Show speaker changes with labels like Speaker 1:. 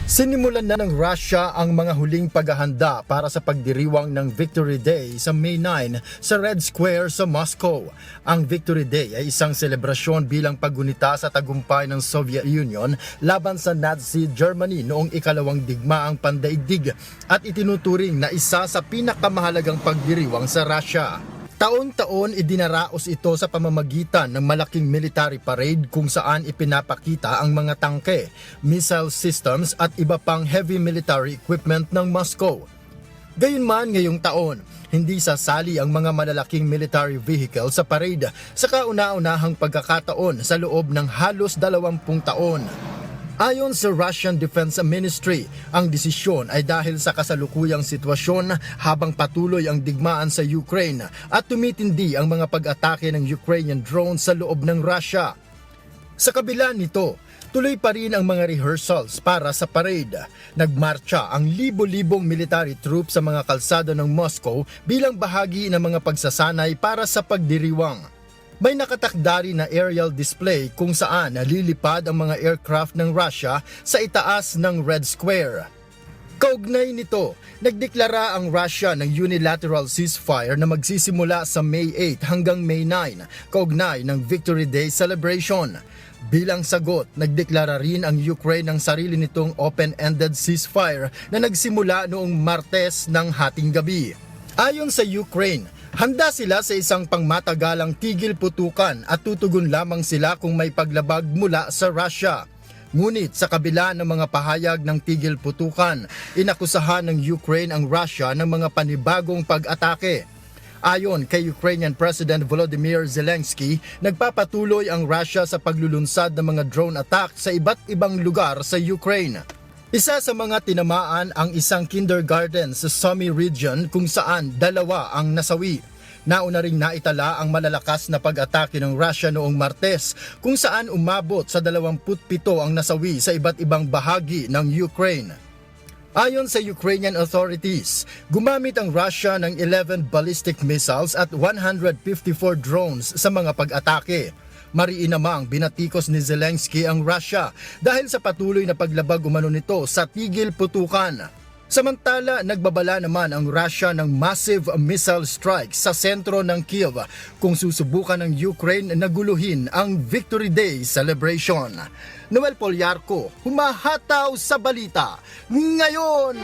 Speaker 1: Sinimulan na ng Russia ang mga huling paghahanda para sa pagdiriwang ng Victory Day sa May 9 sa Red Square sa Moscow. Ang Victory Day ay isang selebrasyon bilang paggunita sa tagumpay ng Soviet Union laban sa Nazi Germany noong ikalawang digmaang pandaigdig at itinuturing na isa sa pinakamahalagang pagdiriwang sa Russia. Taon-taon idinaraos ito sa pamamagitan ng malaking military parade kung saan ipinapakita ang mga tangke, missile systems at iba pang heavy military equipment ng Moscow. Gayunman ngayong taon, hindi sasali ang mga malalaking military vehicle sa parade sa kauna-unahang pagkakataon sa loob ng halos 20 taon. Ayon sa Russian Defense Ministry, ang desisyon ay dahil sa kasalukuyang sitwasyon habang patuloy ang digmaan sa Ukraine at tumitindi ang mga pag-atake ng Ukrainian drones sa loob ng Russia. Sa kabila nito, tuloy pa rin ang mga rehearsals para sa parade. Nagmarcha ang libo-libong military troops sa mga kalsada ng Moscow bilang bahagi ng mga pagsasanay para sa pagdiriwang. May nakatakda rin na aerial display kung saan nalilipad ang mga aircraft ng Russia sa itaas ng Red Square. Kaugnay nito, nagdeklara ang Russia ng unilateral ceasefire na magsisimula sa May 8 hanggang May 9, kaugnay ng Victory Day celebration. Bilang sagot, nagdeklara rin ang Ukraine ng sarili nitong open-ended ceasefire na nagsimula noong Martes ng hating gabi. Ayon sa Ukraine, handa sila sa isang pangmatagalang tigil putukan at tutugon lamang sila kung may paglabag mula sa Russia. Ngunit sa kabila ng mga pahayag ng tigil putukan, inakusahan ng Ukraine ang Russia ng mga panibagong pag-atake. Ayon kay Ukrainian President Volodymyr Zelensky, nagpapatuloy ang Russia sa paglulunsad ng mga drone attack sa iba't ibang lugar sa Ukraine. Isa sa mga tinamaan ang isang kindergarten sa Sumy region kung saan 2 ang nasawi. Nauna ring naitala ang malalakas na pag-atake ng Russia noong Martes kung saan umabot sa 27 ang nasawi sa iba't ibang bahagi ng Ukraine. Ayon sa Ukrainian authorities, gumamit ang Russia ng 11 ballistic missiles at 154 drones sa mga pag-atake. Mariin namang binatikos ni Zelensky ang Russia dahil sa patuloy na paglabag umano nito sa tigil putukan. Samantala, nagbabala naman ang Russia ng massive missile strikes sa sentro ng Kyiv kung susubukan ng Ukraine na guluhin ang Victory Day celebration. Noel Polyarco, humahataw sa balita ngayon!